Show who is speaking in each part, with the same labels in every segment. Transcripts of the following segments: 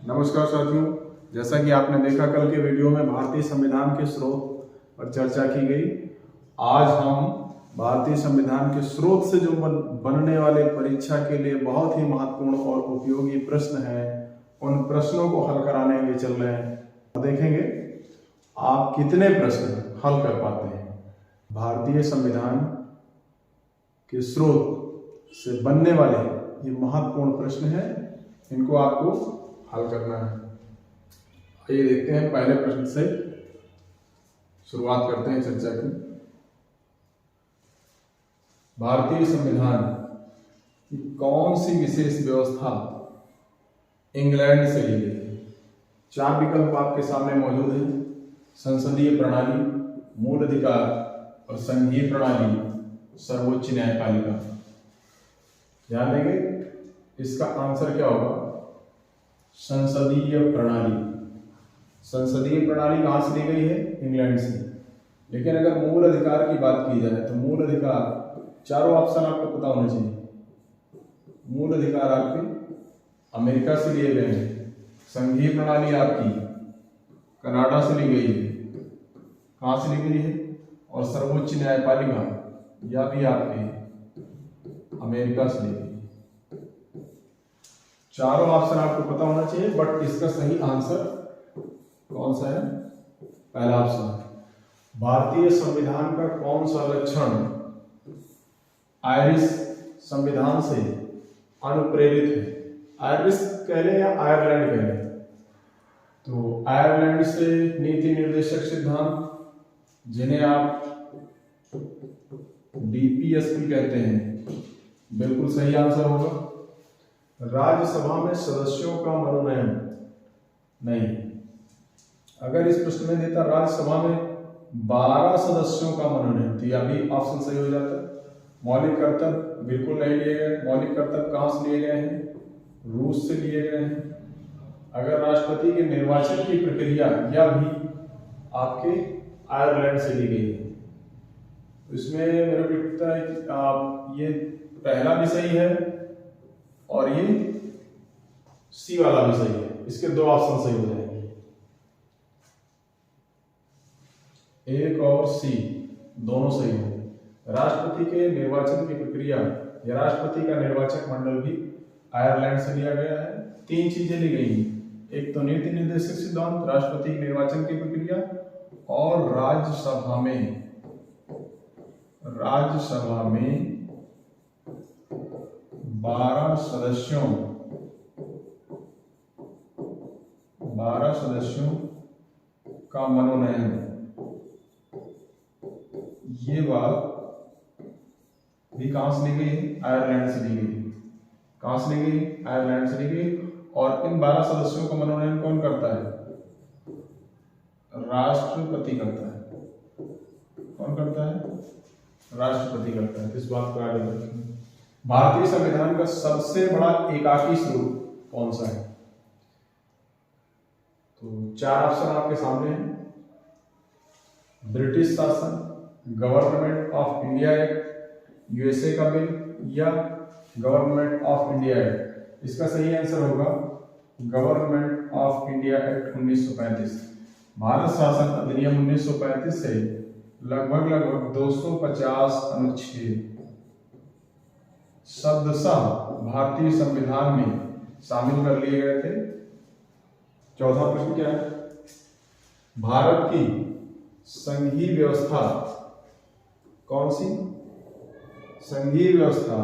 Speaker 1: नमस्कार साथियों, जैसा कि आपने देखा कल के वीडियो में भारतीय संविधान के स्रोत पर चर्चा की गई। आज हम भारतीय संविधान के स्रोत से जो बनने वाले परीक्षा के लिए बहुत ही महत्वपूर्ण और उपयोगी प्रश्न हैं, उन प्रश्नों को हल कराने के लिए चल रहे हैं। देखेंगे आप कितने प्रश्न हल कर पाते हैं। भारतीय संविधान के स्रोत से बनने वाले ये महत्वपूर्ण प्रश्न हैं, इनको आपको हल करना है। आइए देखते हैं, पहले प्रश्न से शुरुआत करते हैं चर्चा की। भारतीय संविधान की कौन सी विशेष व्यवस्था इंग्लैंड से ली गई है? 4 विकल्प आपके सामने मौजूद हैं। संसदीय प्रणाली, मूल अधिकार और संघीय प्रणाली, सर्वोच्च न्यायपालिका। ध्यान देंगे, इसका आंसर क्या होगा? संसदीय प्रणाली। संसदीय प्रणाली कहां से ली गई है? इंग्लैंड से। लेकिन अगर मूल अधिकार की बात की जाए तो मूल अधिकार, चारों ऑप्शन आपको पता होने चाहिए। मूल अधिकार आपके अमेरिका से लिए गए हैं। संघीय प्रणाली आपकी कनाडा से ली गई है। कहां से ली गई है? और सर्वोच्च न्यायपालिका यह भी आपके अमेरिका से ली गई है। चारों ऑप्शन आपको पता होना चाहिए, बट इसका सही आंसर कौन सा है? पहला ऑप्शन। भारतीय संविधान का कौन सा लक्षण आयरिश संविधान से अनुप्रेरित है? आयरिश कह लें या आयरलैंड कह लें? तो आयरलैंड से नीति निर्देशक सिद्धांत, जिन्हें आप डीपीएसपी कहते हैं, बिल्कुल सही आंसर होगा। राज्यसभा में सदस्यों का मनोनयन नहीं। अगर इस प्रश्न में देता राज्यसभा में 12 सदस्यों का मनोनयन, तो यह भी ऑप्शन सही हो जाता। मौलिक कर्तव्य बिल्कुल नहीं लिए गए। मौलिक कर्तव्य कहां से लिए गए हैं? रूस से लिए गए हैं। अगर राष्ट्रपति के निर्वाचन की प्रक्रिया, यह भी आपके आयरलैंड से ली गई है। इसमें मेरे को लगता है कि आप ये पहला भी सही है और ये सी वाला भी सही है। इसके 2 ऑप्शन सही हो जाएंगे, 1 और सी दोनों सही होंगे। राष्ट्रपति के निर्वाचन की प्रक्रिया या राष्ट्रपति का निर्वाचक मंडल भी आयरलैंड से लिया गया है। 3 चीजें ली गई हैं, एक तो नीति निर्देशक सिद्धांत, राष्ट्रपति के निर्वाचन की प्रक्रिया, और राज्यसभा में 12 सदस्यों का मनोनयन। ये बात भी कहां से ली गई है? आयरलैंड से ली गई। कहां से ली गई? आयरलैंड से ली गई। और इन 12 सदस्यों का मनोनयन कौन करता है? राष्ट्रपति करता है। कौन करता है? राष्ट्रपति करता है। इस बात को याद रखें। भारतीय संविधान का सबसे बड़ा एकाकी स्वरूप कौन सा है? तो 4 ऑप्शन आपके सामने हैं। ब्रिटिश शासन, government of India act, USA का बिल, या गवर्नमेंट ऑफ इंडिया एक्ट। इसका सही आंसर होगा government of India act 1935। Bharat शासन अधिनियम 1935 से लगभग 250 अनुच्छेद शब्दशः भारतीय संविधान में शामिल कर लिए गए थे। चौथा प्रश्न क्या है? भारत की संघीय व्यवस्था कौन सी? संघीय व्यवस्था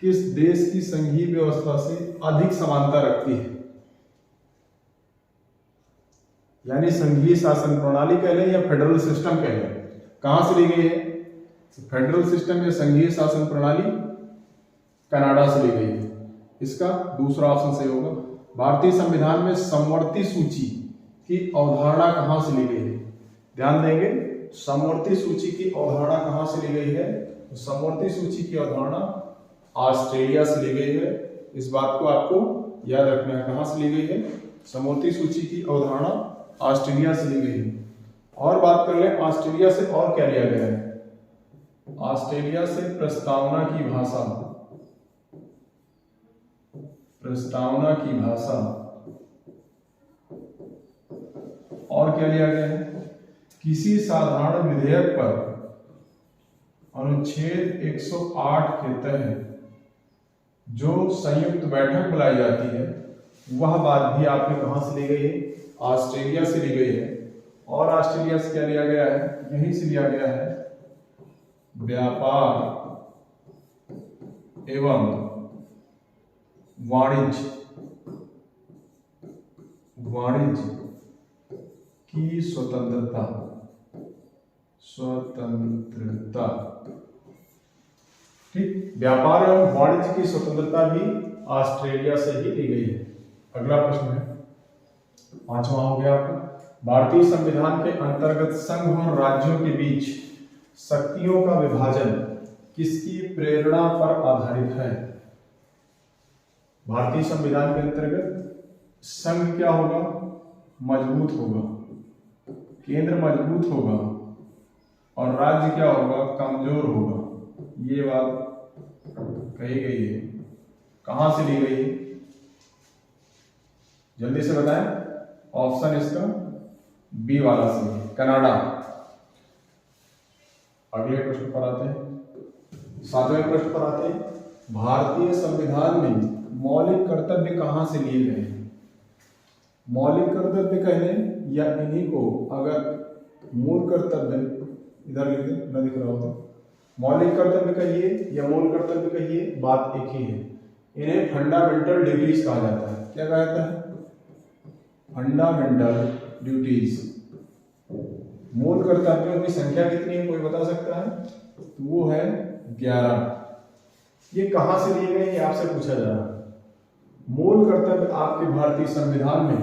Speaker 1: किस देश की संघीय व्यवस्था से अधिक समानता रखती है? यानी संघीय शासन प्रणाली कह लें या फेडरल सिस्टम कह लें, कहां से ली गई है? फेडरल सिस्टम या संघीय शासन प्रणाली कनाडा से ली गई है। इसका दूसरा ऑप्शन सही होगा। भारतीय संविधान में समवर्ती सूची की अवधारणा कहां से ली गई है? ध्यान देंगे, समवर्ती सूची की अवधारणा कहां से ली गई है? तो समवर्ती सूची की अवधारणा ऑस्ट्रेलिया से ली गई है। इस बात को आपको याद रखना है। कहां से ली गई है? समवर्ती सूची की अवधारणा ऑस्ट्रेलिया से ली गई है। और बात कर लें ऑस्ट्रेलिया से और क्या लिया गया है? ऑस्ट्रेलिया से प्रस्तावना की भाषा और क्या लिया गया है, किसी साधारण विधेयक पर अनुच्छेद 108 के तहत जो संयुक्त बैठक बुलाई जाती है वह बात भी आपने कहां से ली गई है, ऑस्ट्रेलिया से ली गई है। और ऑस्ट्रेलिया से क्या लिया गया है, यहीं से लिया गया है व्यापार एवं वाणिज्य की स्वतंत्रता ठीक, व्यापार एवं वाणिज्य की स्वतंत्रता भी ऑस्ट्रेलिया से ही ली गई है। अगला प्रश्न है, पांचवा हो गया आपका, भारतीय संविधान के अंतर्गत संघ और राज्यों के बीच शक्तियों का विभाजन किसकी प्रेरणा पर आधारित है। भारतीय संविधान के अंतर्गत संघ क्या होगा, मजबूत होगा, केंद्र मजबूत होगा और राज्य क्या होगा, कमजोर होगा। ये बात कही गई है, कहां से ली गई है, जल्दी से बताएं। ऑप्शन इसका बी वाला से है, कनाडा। अगले प्रश्न पर आते हैं, सातवें प्रश्न पर आते हैं, भारतीय संविधान में मौलिक कर्तव्य कहां से लिए गए हैं। मौलिक कर्तव्य कहने या इन्हीं को अगर मूल कर्तव्य, इधर लिख दे, न दिख रहा हो तो, मौलिक कर्तव्य कहिए या मूल कर्तव्य कहिए, बात एक ही है। इन्हें फंडामेंटल ड्यूटीज कहा जाता है। क्या कहा जाता है, फंडामेंटल ड्यूटीज। मूल कर्तव्यों की संख्या कितनी है, कोई बता सकता है, तो वो है 11। ये कहां से लिए गए, ये आपसे पूछा जा रहा है। मूल कर्तव्य आपके भारतीय संविधान में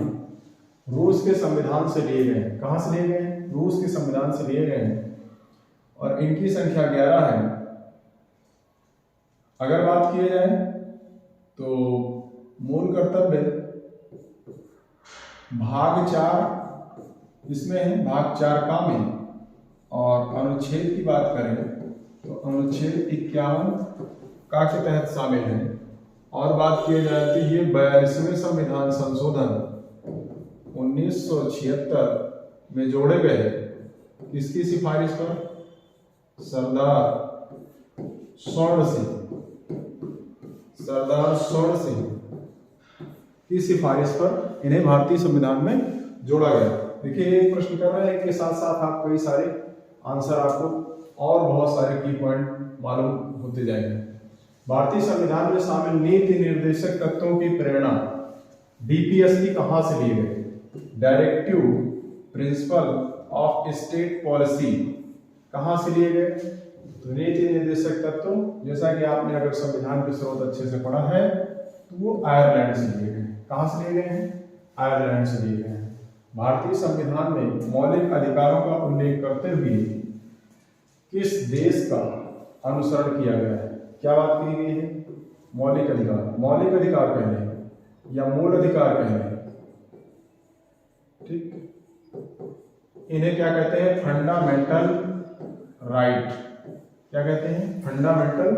Speaker 1: रूस के संविधान से लिए गए हैं। कहां से लिए गए हैं, रूस के संविधान से लिए गए हैं और इनकी संख्या 11 है। अगर बात की जाए तो मूल कर्तव्य भाग 4 इसमें है, भाग 4 का में, और अनुच्छेद की बात करें तो अनुच्छेद 51 का के तहत शामिल है। और बात की जाए तो ये 42वें संविधान संशोधन 1976 में जोड़े गए, किसकी सिफारिश पर, सरदार स्वर्ण सिंह की सिफारिश पर इन्हें भारतीय संविधान में जोड़ा गया। देखिए एक प्रश्न कर रहा है, एक के साथ साथ आप कई सारे आंसर आपको और बहुत सारे की पॉइंट मालूम होते जाएंगे। भारतीय संविधान में शामिल नीति निर्देशक तत्वों की प्रेरणा डीपीएसपी कहां से लिए गए, directive principle of state policy कहां से लिए गए, तो नीति निर्देशक तत्व, जैसा कि आपने अगर संविधान के स्रोत अच्छे से पढ़ा है तो वो आयरलैंड से लिए गए। कहां से लिए गए हैं, आयरलैंड से लिए गए हैं। भारतीय संविधान में मौलिक अधिकारों का उल्लेख करते हुए किस देश का अनुसरण किया गया है। क्या बात की गई है, मौलिक अधिकार। मौलिक अधिकार कहने या मूल अधिकार कहने, ठीक, इन्हें क्या कहते हैं, फंडामेंटल राइट। क्या कहते हैं, फंडामेंटल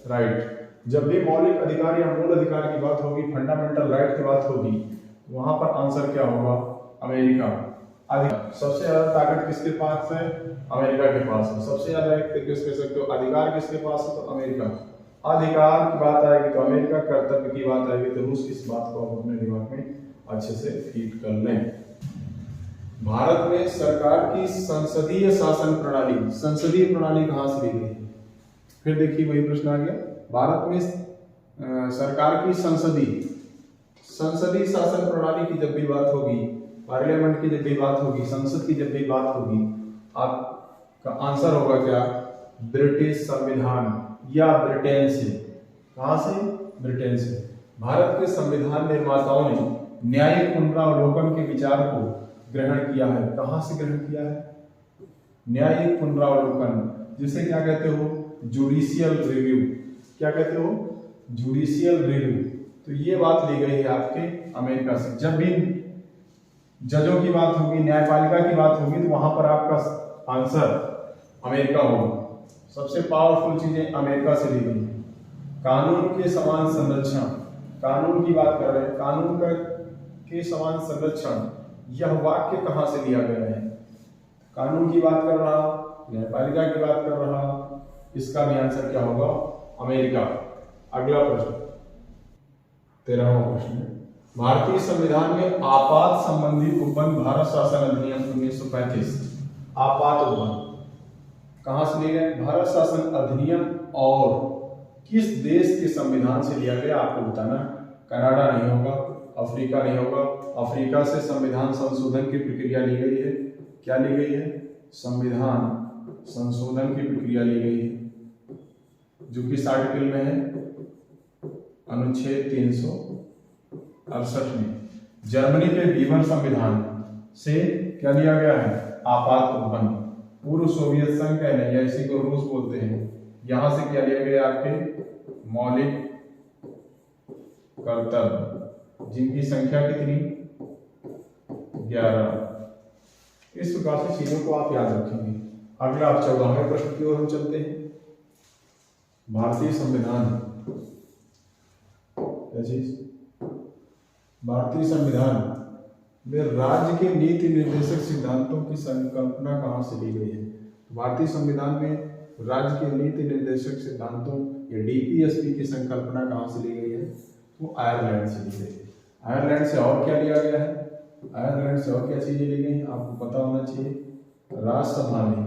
Speaker 1: राइट। जब भी मौलिक अधिकार या मूल अधिकार की बात होगी, फंडामेंटल राइट की बात होगी, वहां पर आंसर क्या होगा, अमेरिका। सबसे ज्यादा ताकत किसके पास है, अमेरिका के पास है। सबसे ज्यादा किस कह सकते हो, अधिकार किसके पास है, तो अमेरिका। अधिकार की बात आएगी तो अमेरिका, कर्तव्य की बात आएगी तो रूस। इस बात को आप अपने दिमाग में अच्छे से फीड कर लें। भारत में सरकार की संसदीय शासन प्रणाली, संसदीय प्रणाली कहां से ली गई, फिर देखिए वही प्रश्न आ गया। भारत में सरकार की संसदीय शासन प्रणाली की जब भी बात होगी, पार्लियामेंट की जब भी बात होगी, संसद की जब भी बात होगी, आपका आंसर होगा क्या, ब्रिटिश संविधान या ब्रिटेन से। कहां से, ब्रिटेन से। भारत के संविधान निर्माताओं ने न्यायिक पुनरावलोकन के विचार को ग्रहण किया है। कहां से ग्रहण किया है, न्यायिक पुनरावलोकन, जिसे क्या कहते हो, जुडिशियल रिव्यू। क्या कहते हो, जुडिशियल रिव्यू। तो ये बात ली गई है आपके अमेरिका से। जब भी जजों की बात होगी, न्यायपालिका की बात होगी, तो वहां पर आपका आंसर अमेरिका होगा। सबसे पावरफुल चीजें अमेरिका से ली गई है। कानून के समान संरक्षण, कानून की बात कर रहे हैं, कानून के समान संरक्षण यह वाक्य कहाँ से लिया गया है? कानून की बात कर रहा, न्यायपालिका की बात कर रहा, इसका भी आंसर क्या होगा? अमेरिका। अगला प्रश्न 13वां प्रश्न है, भारतीय संविधान में आपात संबंधी उपबंध भारत शासन अधिनियम 1935, आपात उपबंध कहां से लिए गए? भारत शासन अधिनियम और किस देश के संविधान से लिया गया आपको बताना। कनाडा नहीं होगा, अफ्रीका नहीं होगा, अफ्रीका से संविधान संशोधन की प्रक्रिया ली गई है। क्या ली गई है? संविधान संशोधन की प्रक्रिया ली गई है, जो किस आर्टिकल में है? अनुच्छेद 368 में। जर्मनी के वीमर संविधान से क्या लिया गया है? आपात उपबंध। पूर्व सोवियत संघ कहने या इसी को रूस बोलते हैं, यहां से क्या लिया गया? आपके मौलिक कर्तव्य, जिनकी संख्या कितनी? 11। इस प्रकार से चीजों को आप याद रखेंगे। अगला आप 14वें प्रश्न की ओर हम चलते हैं। भारतीय संविधान, क्या चीज? भारतीय संविधान में राज्य के नीति निर्देशक सिद्धांतों की संकल्पना कहां से ली गई है? भारतीय संविधान में राज्य के नीति निर्देशक सिद्धांतों या डीपीएसपी की संकल्पना कहां से ली गई है? वो आयरलैंड से ली गई है। आयरलैंड से और क्या लिया गया है? आयरलैंड से और क्या चीजें ली गई आपको पता होना चाहिए। राज्यसभा में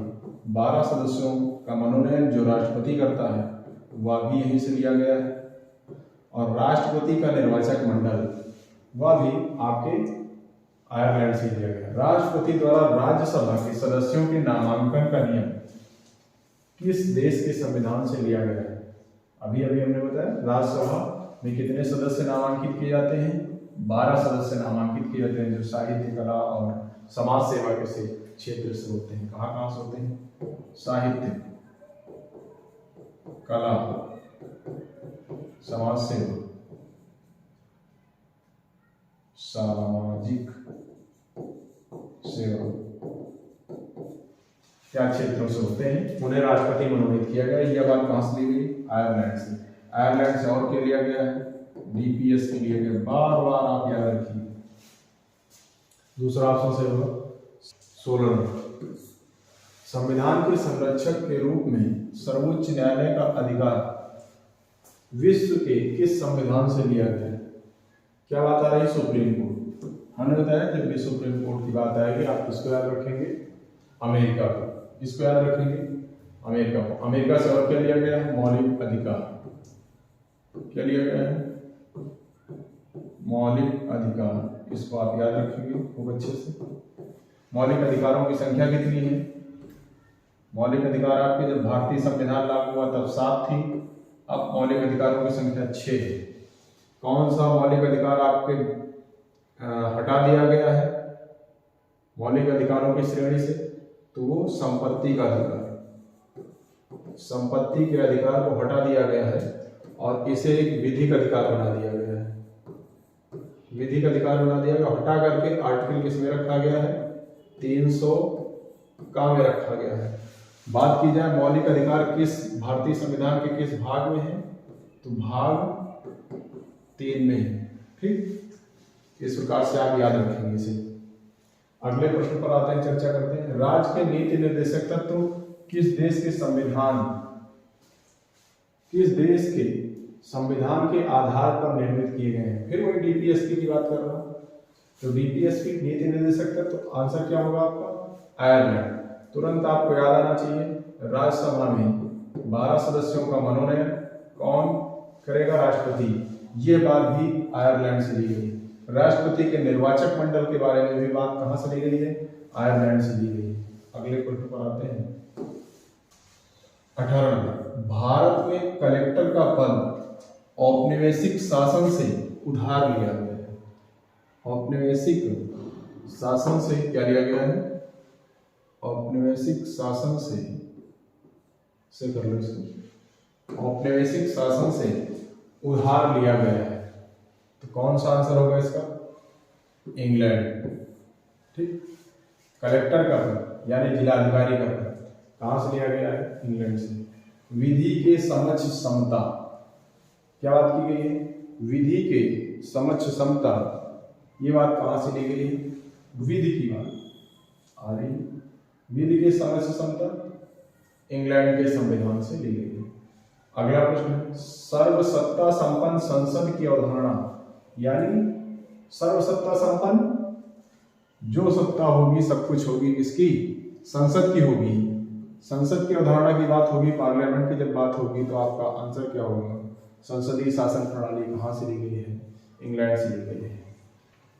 Speaker 1: 12 सदस्यों का मनोनयन जो राष्ट्रपति करता है वह भी यहीं से लिया गया है, और राष्ट्रपति का निर्वाचक मंडल वह भी आपके आयरलैंड से लिया गया। राष्ट्रपति द्वारा राज्यसभा के सदस्यों के नामांकन का नियम किस देश के संविधान से लिया गया है? अभी अभी हमने बताया राज्यसभा में कितने सदस्य नामांकित किए जाते हैं? 12 सदस्य नामांकित किए जाते हैं, जो साहित्य, कला और समाज सेवा के से क्षेत्र से होते हैं। कहाँ से होते हैं? साहित्य, कला, समाज सेवा, सामाजिक सेवा, क्या क्षेत्रों से होते हैं, उन्हें राष्ट्रपति मनोनीत किया गया। यह बात कहां से ली गई? आयरलैंड से। आयरलैंड से और क्या लिया गया है? डीपीएस के लिए गया। बार बार आप याद रखिए। दूसरा ऑप्शन से होगा 16। संविधान के संरक्षक के रूप में सर्वोच्च न्यायालय का अधिकार विश्व के किस संविधान से लिया गया है? क्या बात आ रही? Supreme court. हमने बताया जब भी सुप्रीम कोर्ट की बात आएगी आप किसको याद रखेंगे? अमेरिका को। इसको याद रखेंगे? अमेरिका को। अमेरिका से और क्या लिया गया है? मौलिक अधिकार। क्या लिया गया है? मौलिक अधिकार। इसको आप याद रखेंगे खूब अच्छे से। मौलिक अधिकारों की संख्या कितनी है? मौलिक अधिकार आपके जब भारतीय संविधान लागू हुआ तब 7 थी, अब मौलिक अधिकारों की संख्या 6 है। कौन सा मौलिक अधिकार आपके हटा दिया गया है मौलिक अधिकारों की श्रेणी से? तो वो संपत्ति का अधिकार। संपत्ति के अधिकार को हटा दिया गया है और इसे एक विधिक अधिकार बना दिया गया है। विधिक अधिकार बना दिया गया, हटा करके आर्टिकल किस में रखा गया है? 300 का में रखा गया है। बात की जाए मौलिक अधिकार किस भारतीय संविधान के किस भाग में है? तो भाग 3 में है। ठीक, इस प्रकार से आप याद रखेंगे इसे। अगले प्रश्न पर आते हैं, चर्चा करते हैं। राज्य के नीति निर्देशक तत्व किस देश के संविधान के आधार पर निर्मित किए गए हैं? फिर वही डीपीएसपी की बात कर रहा हूं। तो डीपीएसपी नीति निर्देशक तत्व, तो आंसर क्या होगा आपका? आयरलैंड। तुरंत आपको याद आना चाहिए, राज्यसभा में 12 सदस्यों का मनोनयन कौन करेगा? राष्ट्रपति। ये बात भी आयरलैंड से ली गई। राष्ट्रपति के निर्वाचक मंडल के बारे में भी बात कहां से ली गई है? आयरलैंड से ली गई है। अगले प्रश्न पर आते हैं। 18 भारत में कलेक्टर का पद औपनिवेशिक शासन से उधार लिया गया है। औपनिवेशिक शासन से क्या लिया गया है? औपनिवेशिक शासन से कर लो इसको। औपनिवेशिक शासन से उधार लिया गया है। तो कौन सा आंसर होगा इसका? इंग्लैंड। ठीक, कलेक्टर का पद यानी जिलाधिकारी का पद कहां से लिया गया है? इंग्लैंड से। विधि के समक्ष समता, क्या बात की गई है? विधि के समक्ष समता, ये बात कहां से ली गई है? विधि की बात आ रही है। विधि के समय से समता इंग्लैंड के संविधान से ली गई है। अगला प्रश्न है, सर्वसत्ता संपन्न संसद की अवधारणा, यानी सर्वसत्ता संपन्न, जो सत्ता होगी सब कुछ होगी किसकी, संसद की होगी। संसद की अवधारणा की बात होगी, पार्लियामेंट की जब बात होगी तो आपका आंसर क्या होगा, संसदीय शासन प्रणाली कहाँ से ली गई है, इंग्लैंड से ली गई है।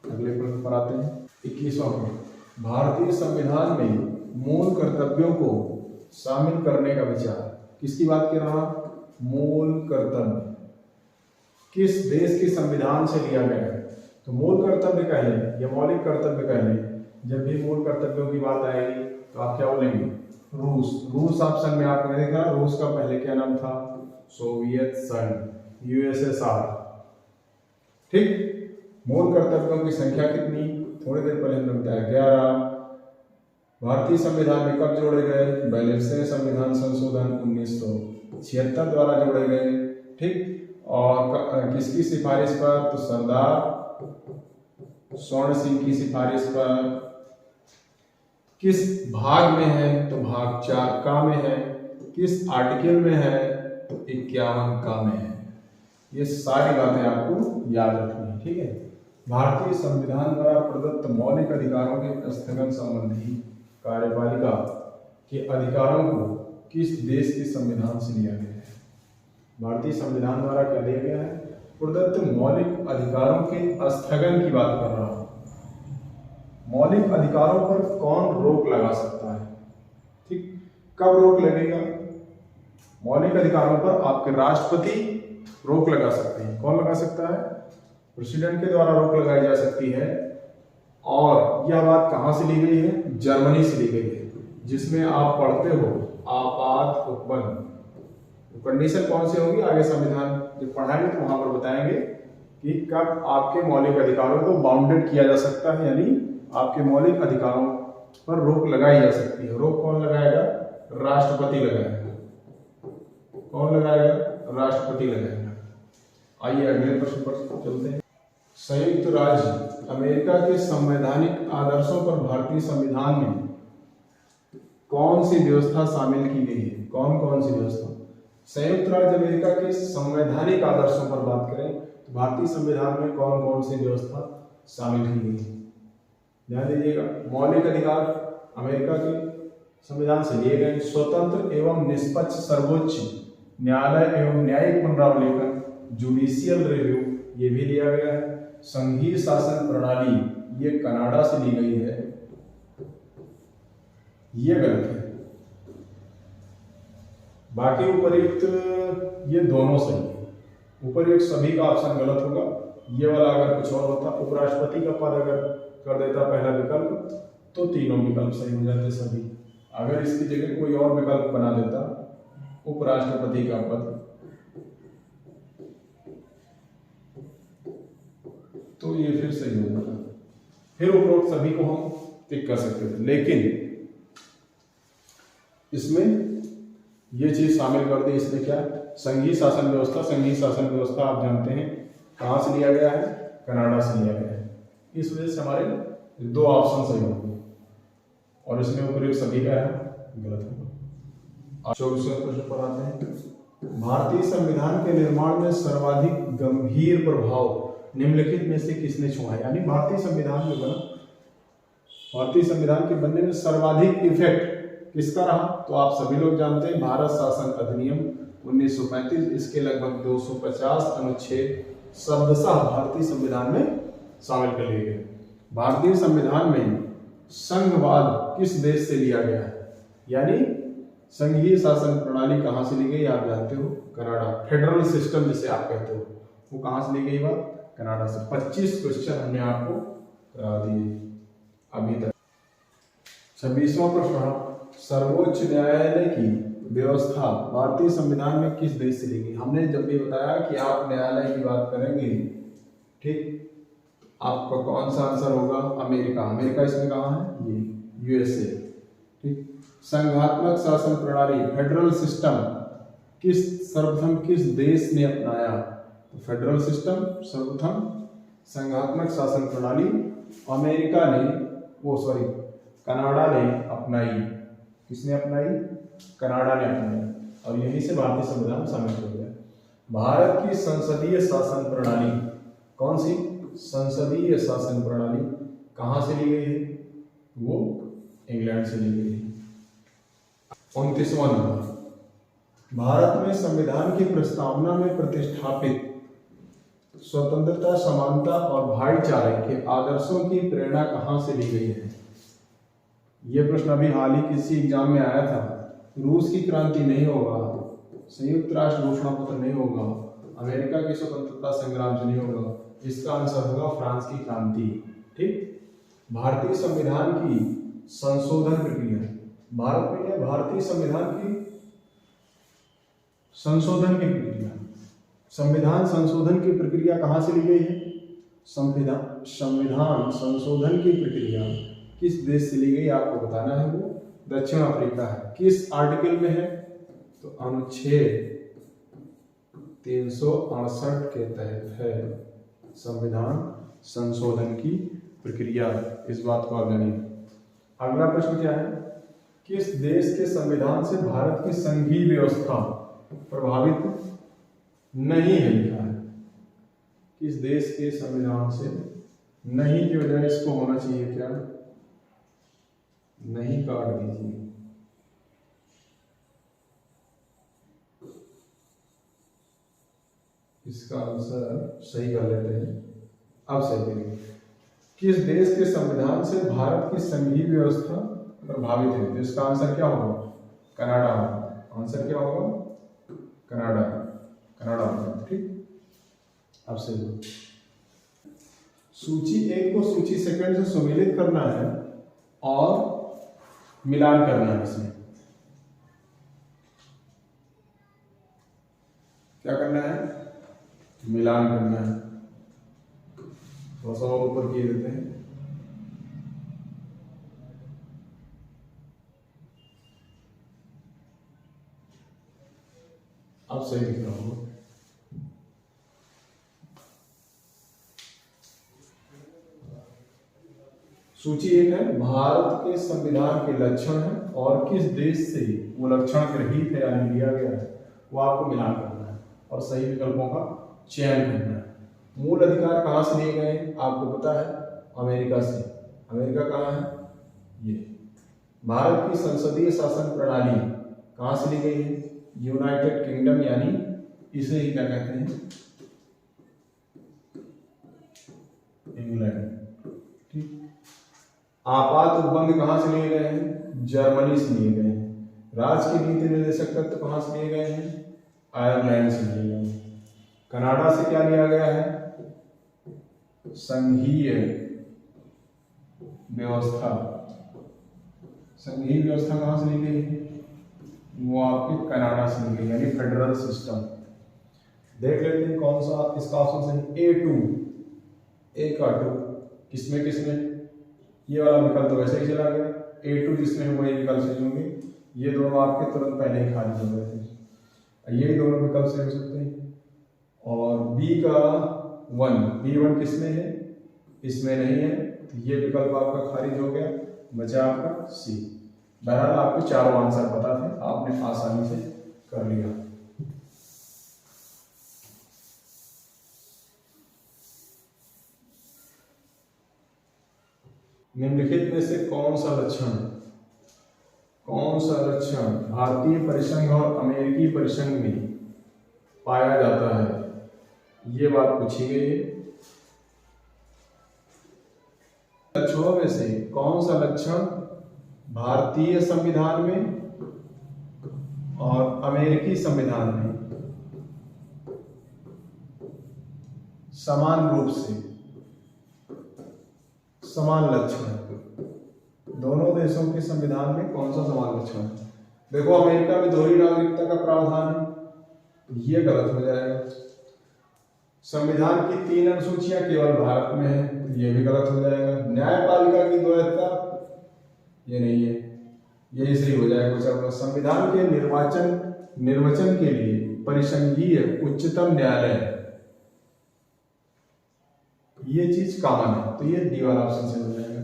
Speaker 1: अगले प्रश्न पर आते हैं, 21वां प्रश्न, भारतीय संविधान में मूल कर्तव्यों को शामिल करने का विचार, किसकी बात कर रहा, मूल कर्तव्य किस देश के संविधान से लिया गया है। तो मूल कर्तव्य कह लें या मौलिक कर्तव्य कह लें, जब भी मूल कर्तव्यों की बात आएगी तो आप क्या बोलेंगे, रूस। रूस ऑप्शन में आपने देखा, रूस का पहले क्या नाम था, सोवियत संघ, यूएसएसआर। ठीक। मूल कर्तव्यों की संख्या कितनी, थोड़ी देर पहले हमने बताया 11। भारतीय संविधान में कब जोड़े गए, 42वें संविधान संशोधन 1976 द्वारा जोड़े गए। ठीक। और किसकी सिफारिश पर, तो सरदार स्वर्ण सिंह की सिफारिश पर। किस भाग में है, तो भाग 4 का में है। किस आर्टिकल में है, तो 51 का में है। ये सारी बातें आपको याद रखनी है। ठीक है। भारतीय संविधान द्वारा प्रदत्त मौलिक अधिकारों के स्थगन संबंधी कार्यपालिका के अधिकारों को किस देश के संविधान से लिया गया है। भारतीय संविधान द्वारा क्या दिया गया है, प्रदत्त मौलिक अधिकारों के स्थगन की बात कर रहा हूं। मौलिक अधिकारों पर कौन रोक लगा सकता है। ठीक। कब रोक लगेगा, मौलिक अधिकारों पर आपके राष्ट्रपति रोक लगा सकते हैं। कौन लगा सकता है, प्रेसिडेंट के द्वारा रोक लगाई जा सकती है। और यह बात कहां से ली गई है, जर्मनी से ली गई है, जिसमें आप पढ़ते हो आपात उपबंध। कंडीशन कौन सी होगी, आगे संविधान जब पढ़ाएंगे तो वहां पर बताएंगे कि कब आपके मौलिक अधिकारों को बाउंडेड किया जा सकता है, यानी आपके मौलिक अधिकारों पर रोक लगाई जा सकती है। रोक कौन लगाएगा, राष्ट्रपति लगाएगा। कौन लगाएगा, राष्ट्रपति लगाएगा। आइए अगले प्रश्न पर चलते हैं। संयुक्त राज्य अमेरिका के संवैधानिक आदर्शों पर भारतीय संविधान में कौन सी व्यवस्था शामिल की गई है। कौन कौन सी व्यवस्था, संयुक्त राज्य अमेरिका के संवैधानिक आदर्शों पर बात करें तो भारतीय संविधान में कौन कौन सी व्यवस्था शामिल की गई है। ध्यान दीजिएगा, मौलिक अधिकार अमेरिका के संविधान से लिए गए। स्वतंत्र एवं निष्पक्ष सर्वोच्च न्यायालय एवं न्यायिक पुनरावलोकन, जुडिशियल रिव्यू, ये भी लिया गया है। संघीय शासन प्रणाली, ये कनाडा से ली गई है, ये गलत है। बाकी उपर्युक्त ये दोनों सही है। उपर्युक्त सभी का ऑप्शन गलत होगा। ये वाला अगर कुछ और होता, उपराष्ट्रपति का पद अगर कर देता पहला विकल्प, तो तीनों विकल्प सही हो जाते सभी। अगर इसकी जगह कोई और विकल्प बना देता, उपराष्ट्रपति का पद, तो ये फिर सही हो जाता। फिर उपरोक्त सभी को हम टिक कर सकते थे, लेकिन इसमें ये चीज शामिल कर दी। इसमें क्या, संघीय शासन व्यवस्था। संघीय शासन व्यवस्था आप जानते हैं कहां से लिया गया है, कनाडा से लिया गया है। इस वजह से हमारे 2 ऑप्शन सही होंगे और इसमें उपयुक्त सभी का है गलत होगा। 24वें प्रश्न पर आते हैं। भारतीय संविधान के निर्माण में सर्वाधिक गंभीर प्रभाव निम्नलिखित में से किसने छोड़ा, यानी भारतीय संविधान में बना, भारतीय संविधान के बनने में सर्वाधिक इफेक्ट किसका रहा, तो आप सभी लोग जानते हैं भारत शासन अधिनियम 1935। इसके लगभग 250 अनुच्छेद शब्दशः भारतीय संविधान में शामिल कर लिए गए। भारतीय संविधान में संघवाद किस देश से लिया गया है, यानी संघीय शासन प्रणाली कहां से ली गई, आप जानते हो कनाडा। फेडरल सिस्टम जिसे आप कहते हो, वो कहां से ली गई बात, कनाडा से। 25 क्वेश्चन हमने आपको करा दिए अभी तक। 26वां प्रश्न, सर्वोच्च न्यायालय की व्यवस्था भारतीय संविधान में किस देश से ली गई। हमने जब भी बताया कि आप न्यायालय की बात करेंगे, ठीक, आपका कौन सा आंसर होगा, अमेरिका। अमेरिका इसमें कहाँ है, ये यूएसए। ठीक। संघात्मक शासन प्रणाली, फेडरल सिस्टम सर्वप्रथम किस देश ने अपनाया, तो फेडरल सिस्टम सर्वप्रथम। संघात्मक शासन प्रणाली अमेरिका ने वो सॉरी कनाडा ने अपनाई। किसने अपनाई? कनाडा ने अपनाई, और यहीं से भारतीय संविधान शामिल हो गया। भारत की संसदीय शासन प्रणाली, कौन सी संसदीय शासन प्रणाली कहाँ से ली गई है? वो इंग्लैंड से ली गई है। 29वां नंबर, भारत में संविधान की प्रस्तावना में प्रतिष्ठापित स्वतंत्रता, समानता और भाईचारे के आदर्शों की प्रेरणा कहाँ से ली गई है? यह प्रश्न अभी हाल ही किसी एग्जाम में आया था। रूस की क्रांति नहीं होगा, संयुक्त राष्ट्र घोषणा पत्र नहीं होगा, अमेरिका के स्वतंत्रता संग्राम से नहीं होगा, इसका आंसर होगा फ्रांस की क्रांति। ठीक। भारतीय संविधान की संशोधन प्रक्रिया, भारत में क्या भारतीय संविधान की संशोधन की प्रक्रिया, संविधान संशोधन की प्रक्रिया कहाँ से ली गई है? संविधान संशोधन की प्रक्रिया किस देश से ली गई आपको बताना है। वो दक्षिण अफ्रीका है। किस आर्टिकल में है? तो अनुच्छेद 368 के तहत है संविधान संशोधन की प्रक्रिया। इस बात को आप जानिए। अगला प्रश्न क्या है? किस देश के संविधान से भारत की संघीय व्यवस्था प्रभावित नहीं है? लिखा है किस देश के संविधान से, नहीं की बजाय इसको होना चाहिए क्या? नहीं काट दीजिए। इसका आंसर सही कर लेते हैं। अब सही करिए, किस देश के संविधान से भारत की संघीय व्यवस्था प्रभावित है? तो इसका आंसर क्या होगा? कनाडा होगा। आंसर क्या होगा? कनाडा। कनाडा होगा। ठीक। अब सही। सूची 1 को सूची सेकंड से सम्मिलित करना है और मिलान करना है। इसमें क्या करना है? मिलान करना है। थोड़ा सा और ऊपर किए देते हैं। अब सही दिख रहा होगा। सूची 1 है भारत के संविधान के लक्षण है और किस देश से वो लक्षण ग्रहित है यानी लिया गया है, वो आपको मिलान करना है और सही विकल्पों का चयन करना है। मूल अधिकार कहाँ से लिए गए हैं आपको पता है? अमेरिका से। अमेरिका कहाँ है? ये। भारत की संसदीय शासन प्रणाली कहाँ से ली गई है? यूनाइटेड किंगडम, यानी इसे ही क्या कहते हैं? इंग्लैंड। ठीक। आपात उपबंध कहाँ से लिए गए हैं? जर्मनी से लिए गए हैं। राज्य के नीति निर्देशक तत्व कहाँ से लिए गए हैं? आयरलैंड से लिए गए हैं। कनाडा से क्या लिया गया है? संघीय व्यवस्था। संघीय व्यवस्था कहाँ से ली गई है? वो आपके कनाडा से ली गई, यानी फेडरल सिस्टम। देख लेते हैं कौन सा इसका ऑप्शन सही। A2, A का 2 किसमें किसमें? ये वाला विकल्प तो वैसे ही चला गया। A2 जिसमें है वही विकल्प सही होंगे। ये दोनों आपके तुरंत पहले ही खारिज हो गए थे। ये दोनों विकल्प सही हो सकते हैं। और B का 1, B1 किसमें है? इसमें नहीं है, तो ये विकल्प आपका खारिज हो गया। बचा आपका C। बहरहाल आपको चारों आंसर पता थे, आपने आसानी से कर लिया। निम्नलिखित में से कौन सा लक्षण भारतीय परिसंघ और अमेरिकी परिसंघ में पाया जाता है? ये बात पूछी गई है। लक्षणों में से कौन सा लक्षण भारतीय संविधान में और अमेरिकी संविधान में समान रूप से समान लक्षण है? दोनों देशों के संविधान में कौन सा समान लक्षण है? देखो, अमेरिका में दोहरी नागरिकता का प्रावधान है, ये गलत हो जाएगा। संविधान की 3 अनुसूचियां केवल भारत में है, तो ये भी गलत हो जाएगा। न्यायपालिका की द्वैधता, ये नहीं है, यही सही हो जाएगा। चलो, संविधान के निर्वचन के लिए परिसंघीय उच्चतम न्यायालय, ये चीज कॉमन है, तो ये डी वाला ऑप्शन से हो जाएगा।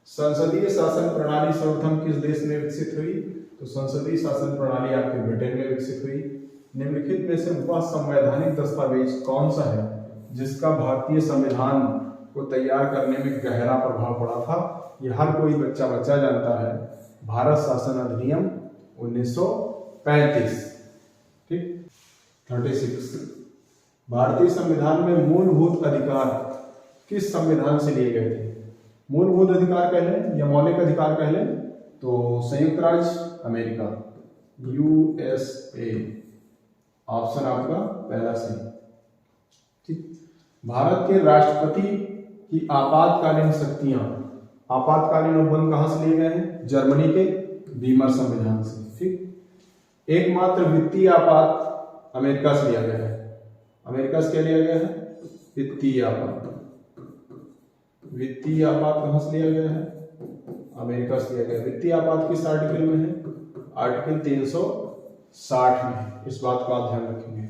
Speaker 1: संसदीय शासन प्रणाली सर्वप्रथम किस देश में विकसित हुई? तो संसदीय शासन प्रणाली आपके ब्रिटेन में विकसित हुई। निम्नलिखित में से वह संवैधानिक दस्तावेज कौन सा है जिसका भारतीय संविधान को तैयार करने में गहरा प्रभाव पड़ा था? यह हर कोई बच्चा जानता है, भारत शासन अधिनियम 1935। ठीक। 36 भारतीय संविधान में मूलभूत अधिकार किस संविधान से लिए गए थे? मूलभूत अधिकार कह लें या मौलिक अधिकार कह लें तो संयुक्त राज्य अमेरिका, USA ऑप्शन आपका पहला सही। ठीक। भारत के राष्ट्रपति की आपातकालीन शक्तियां, आपातकालीन उपबंध कहां से लिए गए हैं? जर्मनी के वीमर संविधान से। ठीक। एकमात्र वित्तीय आपात अमेरिका से लिया गया है। अमेरिका से क्या लिया गया है? वित्तीय आपात। वित्तीय आपात कहां से लिया गया है? अमेरिका से लिया गया। वित्तीय आपात किस आर्टिकल में है? आर्टिकल 360 में। इस बात को आप ध्यान रखेंगे।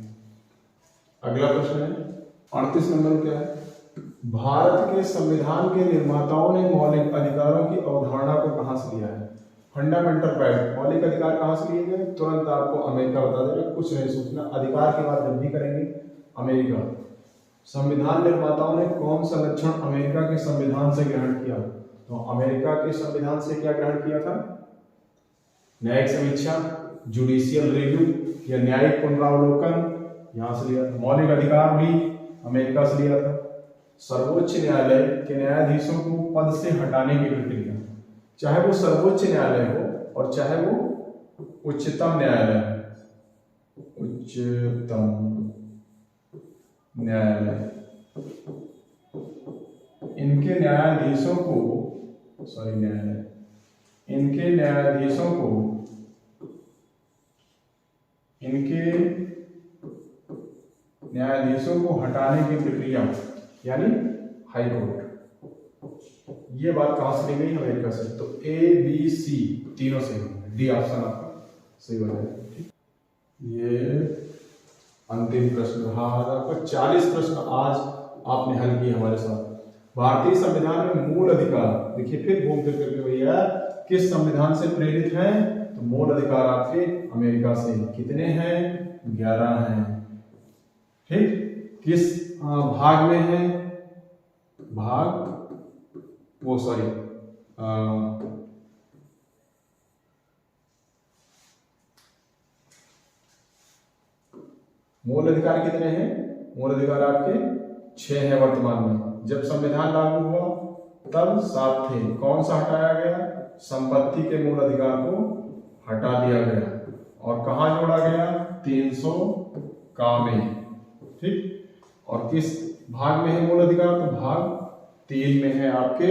Speaker 1: अगला प्रश्न है 38 नंबर क्या है? भारत के संविधान के निर्माताओं ने मौलिक अधिकारों की अवधारणा को कहां से लिया है? फंडामेंटल राइट, मौलिक अधिकार कहां से लिए गए? तुरंत आपको अमेरिका बता देगा, कुछ नहीं सोचना। अधिकार की बात जब भी करेंगे अमेरिका। संविधान निर्माताओं ने कौन सा लक्षण अमेरिका के संविधान से ग्रहण किया? तो अमेरिका के संविधान से क्या ग्रहण किया था? न्यायिक समीक्षा, जुडिशियल रिव्यू या न्यायिक पुनरावलोकन, यहां से लिया था। मौलिक अधिकार भी अमेरिका से लिया था। सर्वोच्च न्यायालय के न्यायाधीशों को पद से हटाने की प्रक्रिया, चाहे वो सर्वोच्च न्यायालय हो और चाहे वो उच्चतम न्यायालय, उच्चतम न्यायालय, इनके न्यायाधीशों को हटाने की प्रक्रिया यानी हाई कोर्ट। ये बात कहां से ली गई? अमेरिका से। तो ABC तीनों से, डी ऑप्शन आपका सही हो जाएगा। ये अंतिम प्रश्न रहा आपका। 40 प्रश्न आज आपने हल किए हमारे साथ। भारतीय संविधान में मूल अधिकार, देखिए फिर घूम फिर करके भैया किस संविधान से प्रेरित हैं? तो मूल अधिकार आपके अमेरिका से। कितने हैं? 11 हैं। ठीक। किस भाग में है? मूल अधिकार कितने हैं? मूल अधिकार आपके 6 हैं वर्तमान में। जब संविधान लागू हुआ तब 7 थे। कौन सा हटाया गया? संपत्ति के मूल अधिकार को हटा दिया गया और कहां जोड़ा गया? 300 का में। ठीक। और किस भाग में है मूल अधिकार? तो भाग 3 में है आपके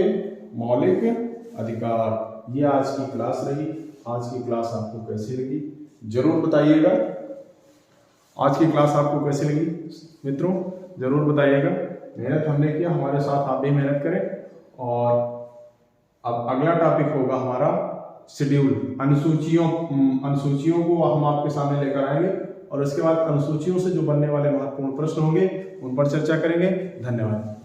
Speaker 1: मौलिक अधिकार। ये आज की क्लास रही। आज की क्लास आपको कैसी लगी जरूर बताइएगा। आज की क्लास आपको कैसी लगी मित्रों जरूर बताइएगा। मेहनत हमने किया, हमारे साथ आप भी मेहनत करें। और अब अगला टॉपिक होगा हमारा शेड्यूल, अनुसूचियों को हम आपके सामने लेकर आएंगे और इसके बाद अनुसूचियों से जो बनने वाले महत्वपूर्ण प्रश्न होंगे उन पर चर्चा करेंगे। धन्यवाद।